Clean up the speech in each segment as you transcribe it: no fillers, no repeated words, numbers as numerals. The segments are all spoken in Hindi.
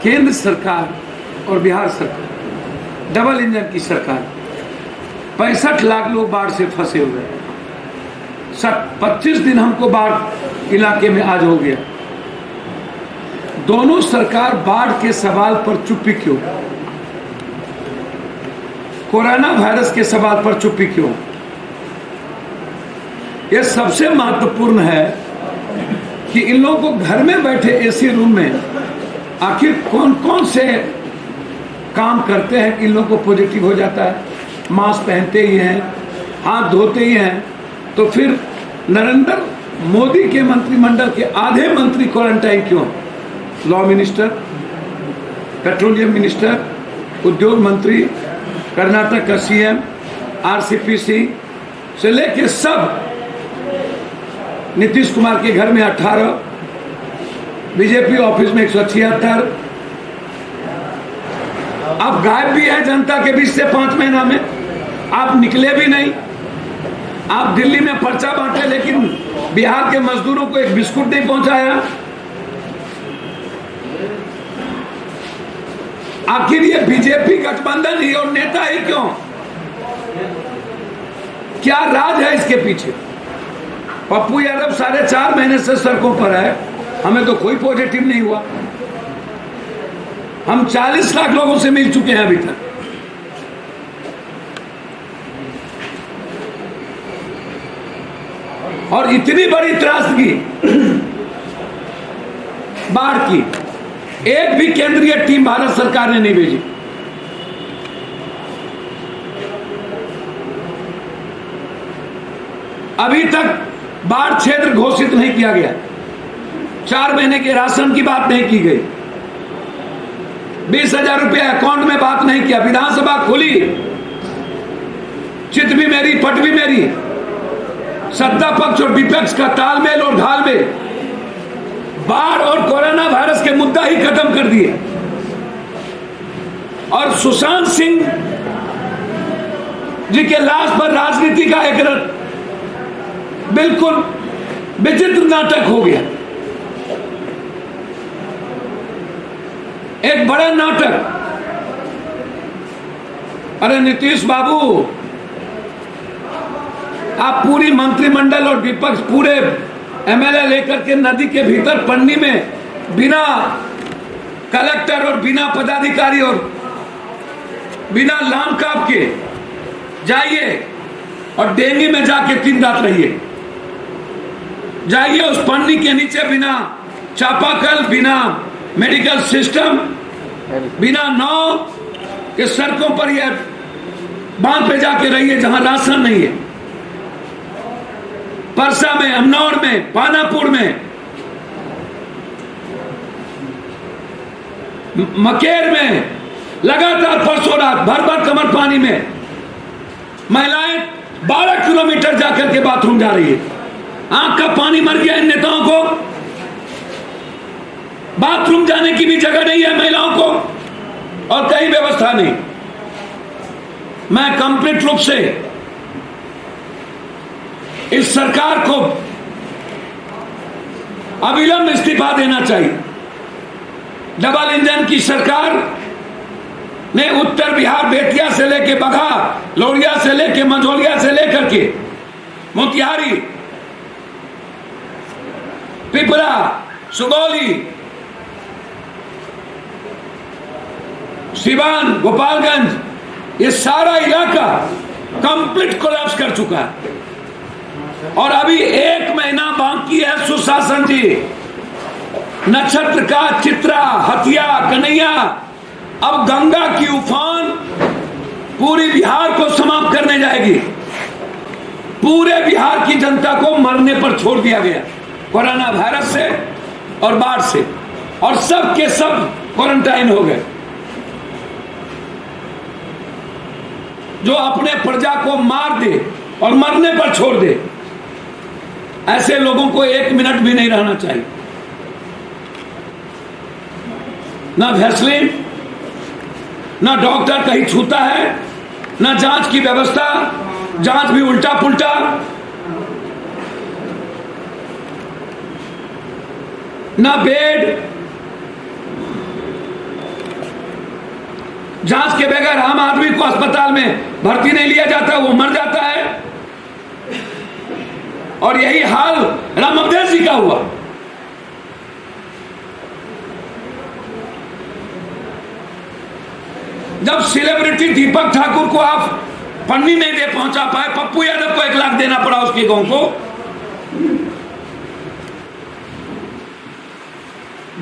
केंद्र सरकार और बिहार सरकार डबल इंजन की सरकार, 65 लाख लोग बाढ़ से फंसे हुए हैं। 25 दिन हमको बाढ़ इलाके में आज हो गया। दोनों सरकार बाढ़ के सवाल पर चुप्पी क्यों? कोरोना वायरस के सवाल पर चुप्पी क्यों? यह सबसे महत्वपूर्ण है कि इन लोगों को घर में बैठे एसी रूम में आखिर कौन कौन से काम करते हैं कि इन लोगों को पॉजिटिव हो जाता है। मास्क पहनते ही हैं, हाथ धोते ही हैं, तो फिर नरेंद्र मोदी के मंत्रिमंडल के आधे मंत्री क्वारंटाइन क्यों? लॉ मिनिस्टर, पेट्रोलियम मिनिस्टर, उद्योग मंत्री, कर्नाटक का सीएम, आरसीपीसी से लेके सब, नीतीश कुमार के घर में 18, बीजेपी ऑफिस में 176, आप गायब भी है जनता के बीच से 5 महीना में, आप निकले भी नहीं। आप दिल्ली में पर्चा बांटे लेकिन बिहार के मजदूरों को एक बिस्कुट नहीं पहुंचाया। आखिर ये बीजेपी गठबंधन ही और नेता ही क्यों? क्या राज है इसके पीछे? पप्पू यादव 4.5 महीने से सड़कों पर है, हमें तो कोई पॉजिटिव नहीं हुआ। हम 40 लाख लोगों से मिल चुके हैं अभी तक। और इतनी बड़ी त्रासदी बाढ़ की, एक भी केंद्रीय टीम भारत सरकार ने नहीं भेजी। अभी तक बाढ़ क्षेत्र घोषित नहीं किया गया। 4 महीने के राशन की बात नहीं की गई। 20,000 रुपये अकाउंट में बात नहीं किया। विधानसभा खुली, चित भी मेरी पट भी मेरी, सत्ता पक्ष और विपक्ष का तालमेल और घालमेल, बाढ़ और कोरोना वायरस के मुद्दा ही खत्म कर दिए। और सुशांत सिंह जी के लाश पर राजनीति का एक बिल्कुल विचित्र नाटक हो गया, एक बड़ा नाटक। अरे नीतीश बाबू, आप पूरी मंत्रिमंडल और विपक्ष पूरे एमएलए लेकर के नदी के भीतर पन्नी में बिना कलेक्टर और बिना पदाधिकारी और बिना लाम काप के जाइए और डेंगी में जाके 3 रात रहिए। जाइए उस पन्नी के नीचे, बिना चापाकल, बिना मेडिकल सिस्टम, बिना नाव के सड़कों पर ये बांध पे जाके रहिए जहां राशन नहीं है। परसा में, अमनौर में, पानापुर में, मकेर में लगातार परसों रात भर भर कमर पानी में महिलाएं 12 किलोमीटर जाकर के बाथरूम जा रही है। आंख का पानी मर गया इन नेताओं को। बाथरूम जाने की भी जगह नहीं है महिलाओं को और कहीं व्यवस्था नहीं। मैं कंप्लीट रूप से इस सरकार को अविलंब इस्तीफा देना चाहिए। डबल इंजन की सरकार ने उत्तर बिहार, बेतिया से लेके बघा, लोरिया से लेके मंझौलिया से लेकर के मोतिहारी, पिपरा, सुगौली, सिवान, गोपालगंज, ये सारा इलाका कंप्लीट कोलैप्स कर चुका है। और अभी 1 महीना बाकी है सुशासन जी। नक्षत्र का चित्रा, हथिया, कन्हैया, अब गंगा की उफान पूरी बिहार को समाप्त करने जाएगी। पूरे बिहार की जनता को मरने पर छोड़ दिया गया कोरोना वायरस से और बाढ़ से, और सब के सब क्वारंटाइन हो गए। जो अपने प्रजा को मार दे और मरने पर छोड़ दे, ऐसे लोगों को 1 मिनट भी नहीं रहना चाहिए। ना वैसलीन, ना डॉक्टर कहीं छूता है, ना जांच की व्यवस्था, जांच भी उल्टा पुल्टा। ना बेड, जांच के बगैर आम आदमी को अस्पताल में भर्ती नहीं लिया जाता, वो मर जाता है। और यही हाल राम अवधेश जी का हुआ। जब सेलिब्रिटी दीपक ठाकुर को आप पन्नी नहीं दे पहुंचा पाए, पप्पू यादव को 1 लाख देना पड़ा उसके गांव को।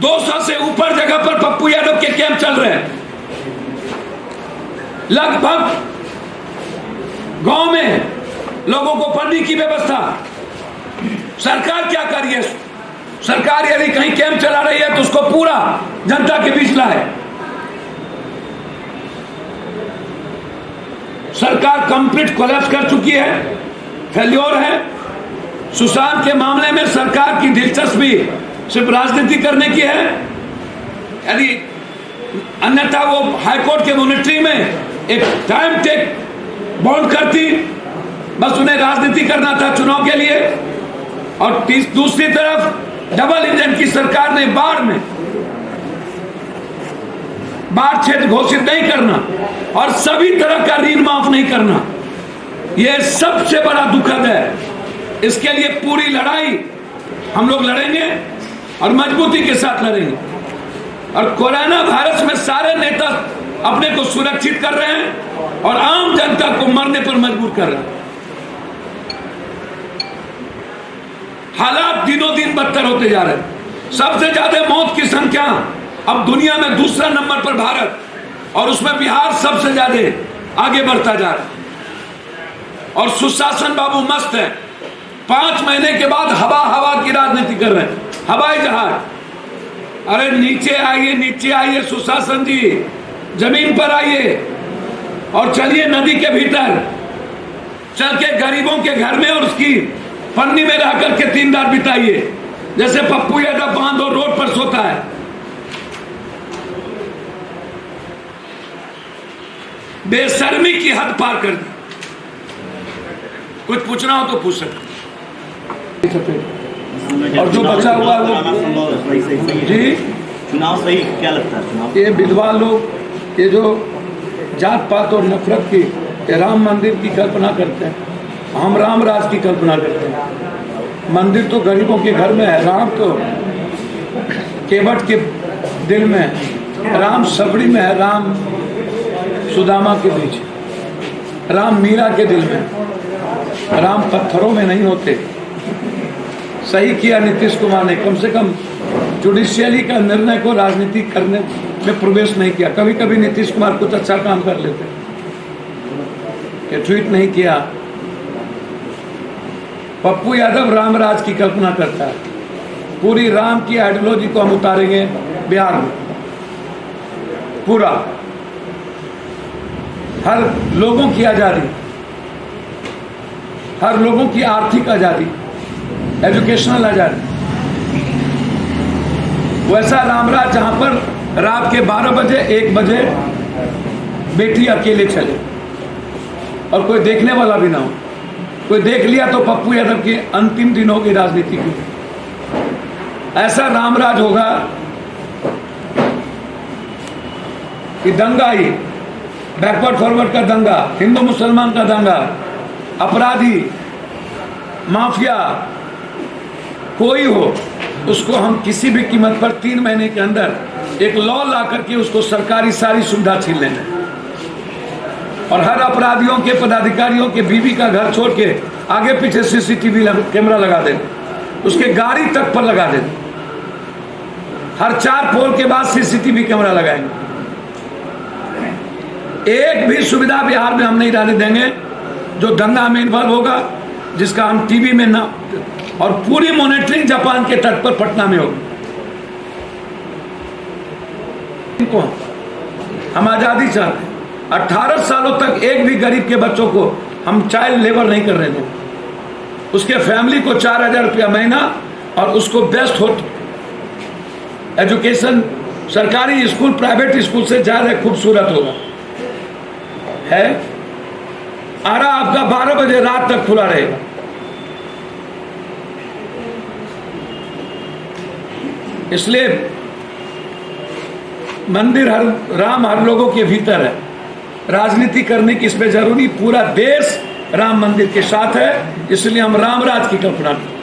200 से ऊपर जगह पर पप्पू यादव के कैंप चल रहे हैं। लगभग गांव में लोगों को पढ़ने की व्यवस्था सरकार क्या कर रही है? सरकार यदि कहीं कैंप चला रही है तो उसको पूरा जनता के बीच लाए। सरकार कंप्लीट कोलैप्स कर चुकी है, फेल्योर है। सुशांत के मामले में सरकार की दिलचस्पी सिर्फ राजनीति करने की है। यदि अन्यथा वो हाईकोर्ट के मॉनिटरिंग में एक टाइम टेक बॉन्ड करती, बस उन्हें राजनीति करना था चुनाव के लिए। और दूसरी तरफ डबल इंजन की सरकार ने बाढ़ क्षेत्र घोषित नहीं करना और सभी तरह का ऋण माफ नहीं करना, यह सबसे बड़ा दुखद है। इसके लिए पूरी लड़ाई हम लोग लड़ेंगे और मजबूती के साथ लड़ेंगे। और कोरोना वायरस में सारे नेता अपने को सुरक्षित कर रहे हैं और आम जनता को मरने पर मजबूर कर रहे हैं। हालात दिनों दिन बदतर होते जा रहे हैं। सबसे ज्यादा मौत की संख्या अब दुनिया में दूसरा नंबर पर भारत, और उसमें बिहार सबसे ज्यादा आगे बढ़ता जा रहा है। और सुशासन बाबू मस्त है। 5 महीने के बाद हवा की राजनीति कर रहे हैं, हवाई जहाज। अरे नीचे आइए सुशासन जी, जमीन पर आइए और चलिए नदी के भीतर चल के गरीबों के घर में और उसकी पन्नी में रह करके 3 रात बिताइए, जैसे पप्पू यादव बांध और रोड पर सोता है। बेशर्मी की हद पार कर दी। कुछ पूछना हो तो पूछ सकते। और जो बचा हुआ है वो जी चुनाव सही क्या लगता है? चुनाव ये विधवा लोग, ये जो जात पात और नफरत की, ये राम मंदिर की कल्पना करते हैं। हम राम राज की कल्पना करते हैं। मंदिर तो गरीबों के घर में है, राम तो केवट के दिल में है, राम सबड़ी में है, राम सुदामा के बीच, राम मीरा के दिल में, राम पत्थरों में नहीं होते। सही किया नीतीश कुमार ने, कम से कम जुडिशियली का निर्णय को राजनीति करने में प्रवेश नहीं किया। कभी कभी नीतीश कुमार कुछ अच्छा काम कर लेते, ये ट्वीट नहीं किया। पप्पू यादव रामराज की कल्पना करता है। पूरी राम की आइडियोलॉजी को हम उतारेंगे बिहार में, पूरा हर लोगों की आज़ादी, हर लोगों की आर्थिक आज़ादी, एजुकेशनल आज़ादी, वैसा रामराज जहां पर रात के 12 बजे 1 बजे बेटी अकेले चले और कोई देखने वाला भी ना हो। कोई देख लिया तो पप्पू यादव की अंतिम दिन होगी राजनीति की। ऐसा रामराज होगा कि दंगा ही, बैकवर्ड फॉरवर्ड का दंगा, हिंदू मुसलमान का दंगा, अपराधी, माफिया कोई हो, उसको हम किसी भी कीमत पर 3 महीने के अंदर एक लॉ ला करके उसको सरकारी सारी सुविधा छीन लेंगे। और हर अपराधियों के, पदाधिकारियों के बीवी का घर छोड़ के आगे पीछे सीसीटीवी कैमरा लगा देंगे, उसके गाड़ी तक पर लगा देंगे। हर 4 पोल के बाद सीसीटीवी कैमरा लगाएंगे। एक भी सुविधा बिहार में हम नहीं रहने देंगे जो दंगा में इन्वॉल्व होगा, जिसका हम टीवी में ना, और पूरी मॉनिटरिंग जापान के तट पर पटना में होगी। हम आजादी चाहते हैं। 18 सालों तक एक भी गरीब के बच्चों को हम चाइल्ड लेबर नहीं कर रहे थे। उसके फैमिली को 4000 रुपया महीना और उसको बेस्ट हो एजुकेशन, सरकारी स्कूल प्राइवेट स्कूल से ज्यादा खूबसूरत होगा। है आरा आपका 12 बजे रात तक खुला रहेगा। इसलिए मंदिर राम हर लोगों के भीतर है। राजनीति करने की इसमें जरूरी, पूरा देश राम मंदिर के साथ है, इसलिए हम राम राज की कल्पना करते हैं।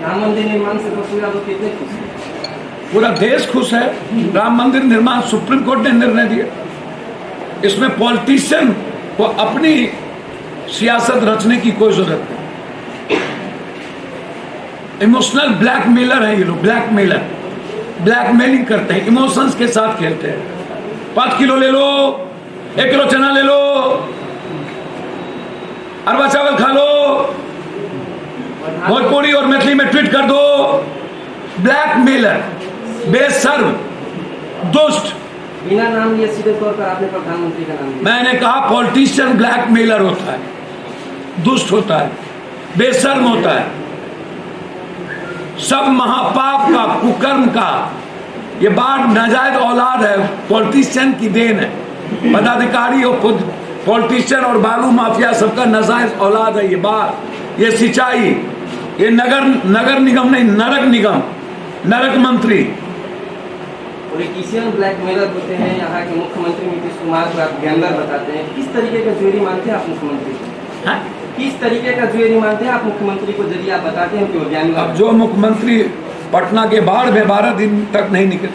राम मंदिर निर्माण से पप्पू यादव कितने खुश हैं? पूरा देश खुश है। राम मंदिर निर्माण सुप्रीम कोर्ट ने निर्णय दिया। इसमें पॉलिटिशियन को अपनी सियासत रचने की कोई जरूरत नहीं। इमोशनल ब्लैकमेलर है ये लोग, ब्लैकमेलिंग करते हैं, इमोशंस के साथ खेलते हैं। 5 किलो ले लो, 1 किलो चना ले लो, अरबा चावल खा लो, भोजपुरी और मैथिली में ट्वीट कर दो। ब्लैकमेलर, बेशर्म, दुष्ट। बिना नाम लिए सीधे तौर पर आपने प्रधानमंत्री का नाम लिया। मैंने कहा पॉलिटिशियन ब्लैकमेलर होता है, दुष्ट होता है, बेशर्म होता है, सब महापाप का, कुकर्म का। ये बात नाजायज औलाद है, पॉलिटिशियन की देन है। पदाधिकारी और खुद पॉलिटिशियन और बालू माफिया सबका नाजायज औलाद है। ये बात, ये सिंचाई, ये नगर निगम नहीं, नरक निगम, नरक मंत्री। पॉलिटिशियन ब्लैकमेलर होते हैं। यहाँ के मुख्यमंत्री नीतीश कुमार को आप गैंगलर बताते हैं। किस तरीके का ज्वेलरी मानते हैं आप मुख्यमंत्री को? किस तरीके का ज्वेलरी मानते हैं आप मुख्यमंत्री को, जरिए आप बताते हैं कि वो गैंगलर? अब जो मुख्यमंत्री पटना के बाढ़ में 12 दिन तक नहीं निकले,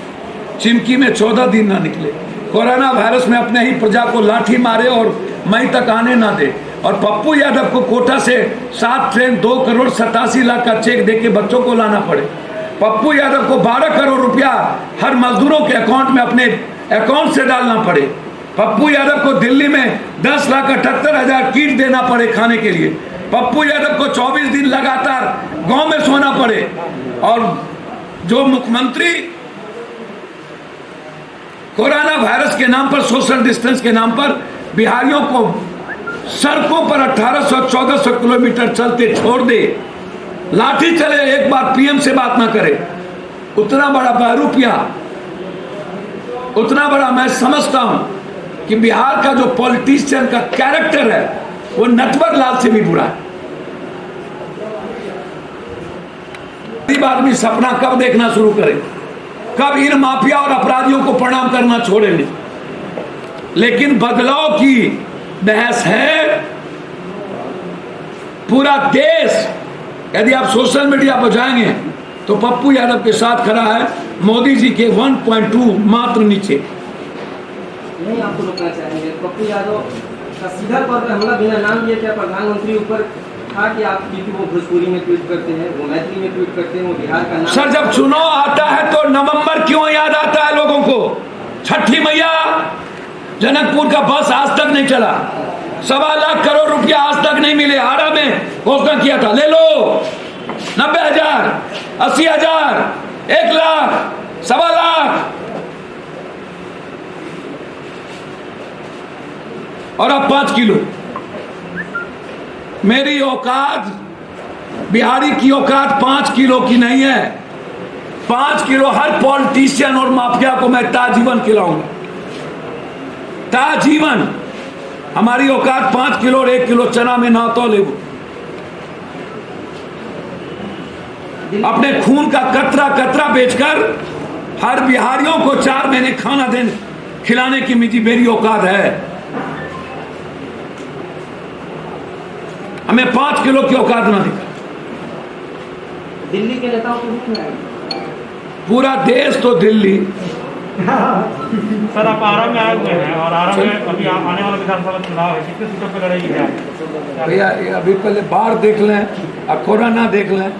चिमकी में 14 दिन ना निकले, कोरोना वायरस में अपने ही प्रजा को लाठी मारे और मई तक आने ना दे, और पप्पू यादव को कोटा से 7 ट्रेन 2,87,00,000 का चेक देके बच्चों को लाना पड़े। पप्पू यादव को 12 करोड़ रुपया हर मजदूरों के अकाउंट में अपने अकाउंट से डालना पड़े। पप्पू यादव को दिल्ली में 10,78,000 किट देना पड़े खाने के लिए। पप्पू यादव को 24 दिन लगातार गांव में सोना पड़े। और जो मुख्यमंत्री कोरोना वायरस के नाम पर, सोशल डिस्टेंस के नाम पर बिहारियों को सड़कों पर 1800-1400 किलोमीटर चलते छोड़ दे, लाठी चले, एक बार पीएम से बात ना करे, उतना बड़ा बहरूपिया, उतना बड़ा मैं समझता हूं कि बिहार का जो पॉलिटिशियन का कैरेक्टर है वो नटवर लाल से भी बुरा है। गरीब आदमी सपना कब देखना शुरू करे, कब इन माफिया और अपराधियों को प्रणाम करना छोड़ेंगे। लेकिन बदलाव की बहस है। पूरा देश, यदि आप सोशल मीडिया पर जाएंगे तो पप्पू यादव के साथ खड़ा है, मोदी जी के 1.2 मात्र नीचे। नहीं, आपको रोकना चाहेंगे पप्पू यादव का सीधा तौर पर हमला बिना नाम लिए क्या प्रधानमंत्री ऊपर था कि आप, क्योंकि वो भोजपुरी में ट्वीट करते हैं, वो मैथिली में ट्वीट करते हैं, वो बिहार का नाम। सर, जब चुनाव आता है तो नवंबर क्यों याद आता है लोगों को? छठी मैया, जनकपुर का बस आज तक नहीं चला, 1.25 लाख करोड़ रुपया आज तक नहीं मिले। हाड़ा में घोषणा किया था, ले लो 90,000, 80,000, 1 लाख, 1.25 लाख, और अब 5 किलो। मेरी औकात, बिहारी की औकात 5 किलो की नहीं है। 5 किलो हर पॉलिटिशियन और माफिया को मैं ताजीवन खिलाऊंगा, ताजीवन। हमारी औकात 5 किलो और 1 किलो चना में ना तो ले। अपने खून का कतरा कतरा बेचकर हर बिहारियों को 4 महीने खाना देने खिलाने की मेरी औकात है। हमें 5 किलो की औकात ना दिखा। दिल्ली के नेताओं को भी खिलाएंगे? पूरा देश तो दिल्ली। सर, आप आरा में आए हुए हैं और आरा में अभी आने वाला विधानसभा चुनाव है, कितने सीटों पर लड़ेगी है? भैया अभी पहले बाढ़ देख लें और कोरोना देख लें।